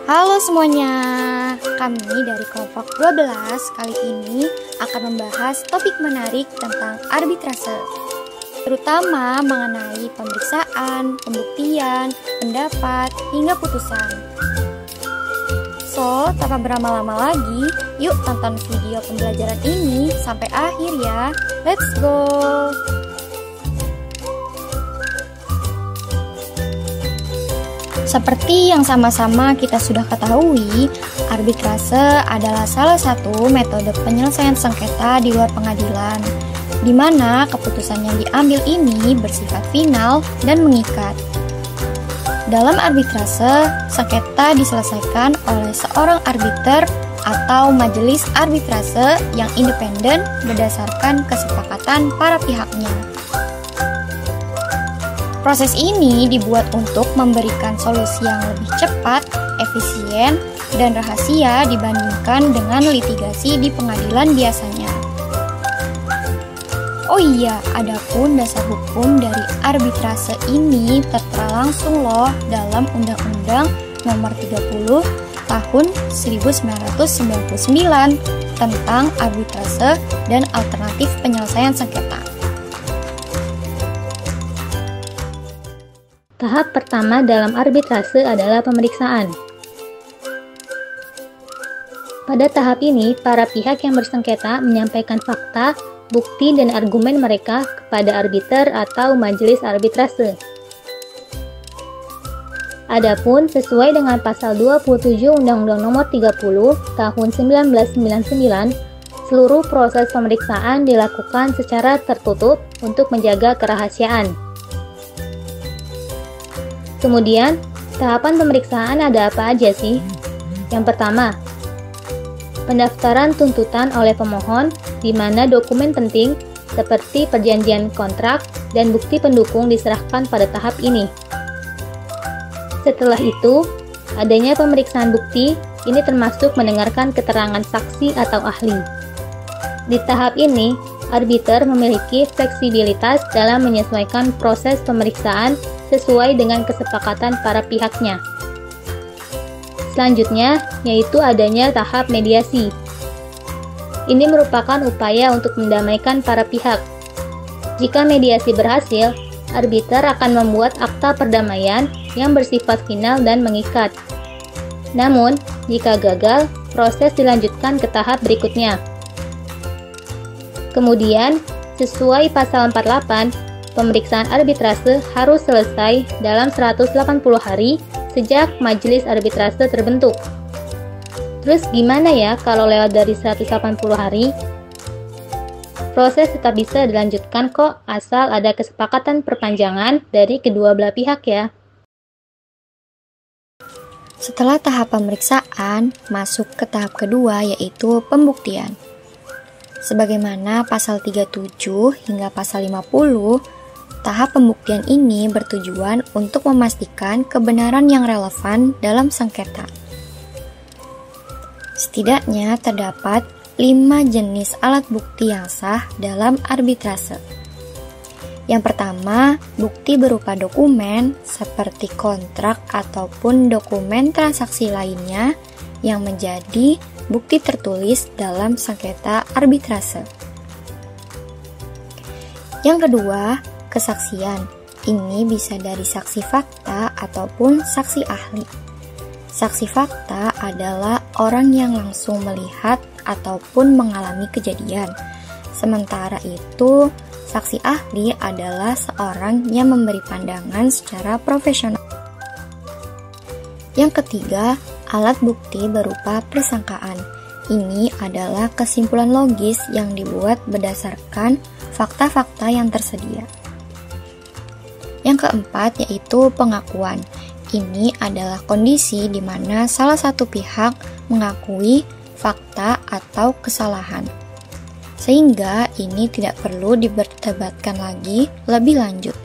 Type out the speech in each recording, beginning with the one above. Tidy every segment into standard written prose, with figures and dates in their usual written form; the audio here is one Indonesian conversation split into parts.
Halo semuanya, kami dari kelompok 12 kali ini akan membahas topik menarik tentang arbitrase, terutama mengenai pemeriksaan, pembuktian, pendapat, hingga putusan. So, tanpa berlama-lama lagi, yuk tonton video pembelajaran ini sampai akhir ya. Let's go! Seperti yang sama-sama kita sudah ketahui, arbitrase adalah salah satu metode penyelesaian sengketa di luar pengadilan, di mana keputusan yang diambil ini bersifat final dan mengikat. Dalam arbitrase, sengketa diselesaikan oleh seorang arbiter atau majelis arbitrase yang independen berdasarkan kesepakatan para pihaknya. Proses ini dibuat untuk memberikan solusi yang lebih cepat, efisien, dan rahasia dibandingkan dengan litigasi di pengadilan biasanya. Oh iya, adapun dasar hukum dari arbitrase ini tertera langsung loh dalam Undang-Undang Nomor 30 Tahun 1999 tentang arbitrase dan alternatif penyelesaian sengketa. Tahap pertama dalam arbitrase adalah pemeriksaan. Pada tahap ini, para pihak yang bersengketa menyampaikan fakta, bukti, dan argumen mereka kepada arbiter atau majelis arbitrase. Adapun sesuai dengan pasal 27 Undang-Undang Nomor 30 Tahun 1999, seluruh proses pemeriksaan dilakukan secara tertutup untuk menjaga kerahasiaan. Kemudian, tahapan pemeriksaan ada apa aja sih? Yang pertama, pendaftaran tuntutan oleh pemohon, di mana dokumen penting seperti perjanjian kontrak dan bukti pendukung diserahkan pada tahap ini. Setelah itu, adanya pemeriksaan bukti, ini termasuk mendengarkan keterangan saksi atau ahli. Di tahap ini, arbiter memiliki fleksibilitas dalam menyesuaikan proses pemeriksaan sesuai dengan kesepakatan para pihaknya. Selanjutnya, yaitu adanya tahap mediasi. Ini merupakan upaya untuk mendamaikan para pihak. Jika mediasi berhasil, arbiter akan membuat akta perdamaian yang bersifat final dan mengikat. Namun, jika gagal, proses dilanjutkan ke tahap berikutnya. Kemudian, sesuai pasal 48, pemeriksaan arbitrase harus selesai dalam 180 hari sejak majelis arbitrase terbentuk. Terus gimana ya kalau lewat dari 180 hari? Proses tetap bisa dilanjutkan kok, asal ada kesepakatan perpanjangan dari kedua belah pihak ya. Setelah tahap pemeriksaan, masuk ke tahap kedua yaitu pembuktian. Sebagaimana pasal 37 hingga pasal 50, tahap pembuktian ini bertujuan untuk memastikan kebenaran yang relevan dalam sengketa. Setidaknya terdapat 5 jenis alat bukti yang sah dalam arbitrase. Yang pertama, bukti berupa dokumen seperti kontrak ataupun dokumen transaksi lainnya yang menjadi bukti tertulis dalam sengketa arbitrase. Yang kedua, kesaksian. Ini bisa dari saksi fakta ataupun saksi ahli. Saksi fakta adalah orang yang langsung melihat ataupun mengalami kejadian. Sementara itu, saksi ahli adalah seorang yang memberi pandangan secara profesional. Yang ketiga, alat bukti berupa persangkaan. Ini adalah kesimpulan logis yang dibuat berdasarkan fakta-fakta yang tersedia. Yang keempat yaitu pengakuan. Ini adalah kondisi di mana salah satu pihak mengakui fakta atau kesalahan, sehingga ini tidak perlu diperdebatkan lagi lebih lanjut.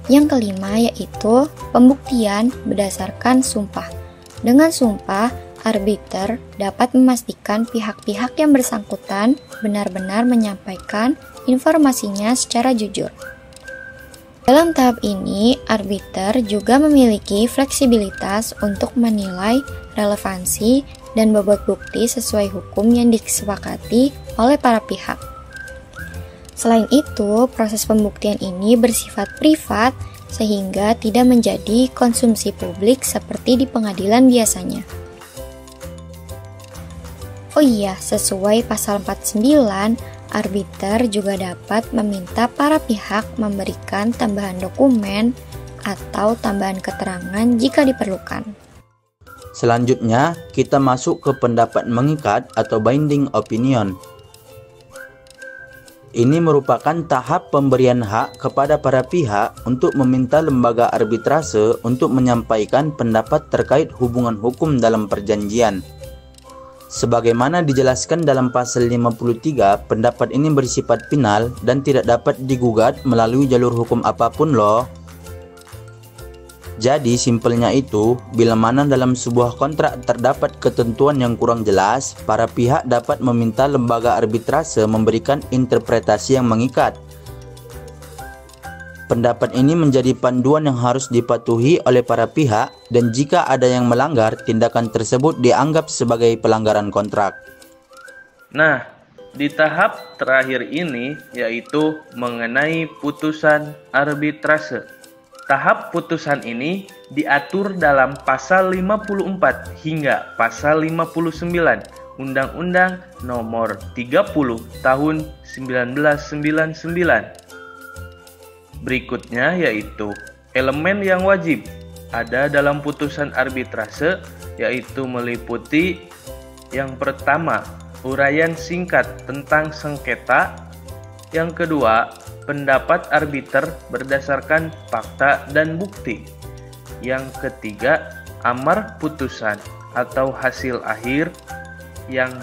Yang kelima yaitu pembuktian berdasarkan sumpah. Dengan sumpah, arbiter dapat memastikan pihak-pihak yang bersangkutan benar-benar menyampaikan informasinya secara jujur. Dalam tahap ini, arbiter juga memiliki fleksibilitas untuk menilai relevansi dan bobot bukti sesuai hukum yang disepakati oleh para pihak. Selain itu, proses pembuktian ini bersifat privat sehingga tidak menjadi konsumsi publik seperti di pengadilan biasanya. Oh iya, sesuai pasal 49, arbiter juga dapat meminta para pihak memberikan tambahan dokumen atau tambahan keterangan jika diperlukan. Selanjutnya, kita masuk ke pendapat mengikat atau binding opinion. Ini merupakan tahap pemberian hak kepada para pihak untuk meminta lembaga arbitrase untuk menyampaikan pendapat terkait hubungan hukum dalam perjanjian. Sebagaimana dijelaskan dalam pasal 53, pendapat ini bersifat final dan tidak dapat digugat melalui jalur hukum apapun loh. Jadi simpelnya itu, bila mana dalam sebuah kontrak terdapat ketentuan yang kurang jelas, para pihak dapat meminta lembaga arbitrase memberikan interpretasi yang mengikat. Pendapat ini menjadi panduan yang harus dipatuhi oleh para pihak, dan jika ada yang melanggar, tindakan tersebut dianggap sebagai pelanggaran kontrak. Nah, di tahap terakhir ini yaitu mengenai putusan arbitrase. Tahap putusan ini diatur dalam pasal 54 hingga pasal 59 Undang-Undang Nomor 30 Tahun 1999. Berikutnya yaitu elemen yang wajib ada dalam putusan arbitrase, yaitu meliputi yang pertama, uraian singkat tentang sengketa. Yang kedua, pendapat arbiter berdasarkan fakta dan bukti. Yang ketiga, amar putusan atau hasil akhir. Yang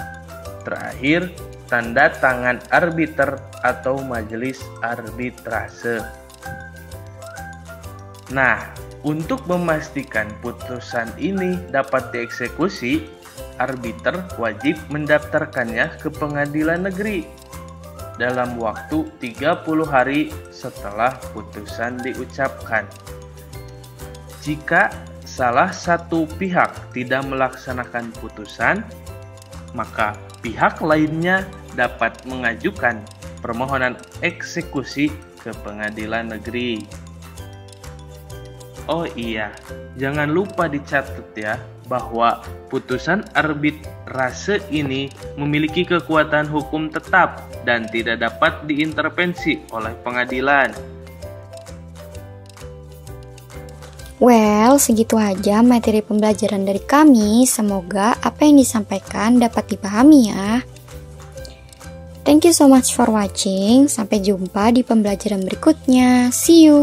terakhir, tanda tangan arbiter atau majelis arbitrase. Nah, untuk memastikan putusan ini dapat dieksekusi, arbiter wajib mendaftarkannya ke pengadilan negeri dalam waktu 30 hari setelah putusan diucapkan. Jika salah satu pihak tidak melaksanakan putusan, maka pihak lainnya dapat mengajukan permohonan eksekusi ke pengadilan negeri. Oh iya, jangan lupa dicatat ya, bahwa putusan arbitrase ini memiliki kekuatan hukum tetap dan tidak dapat diintervensi oleh pengadilan. Well, segitu aja materi pembelajaran dari kami. Semoga apa yang disampaikan dapat dipahami ya. Thank you so much for watching. Sampai jumpa di pembelajaran berikutnya. See you.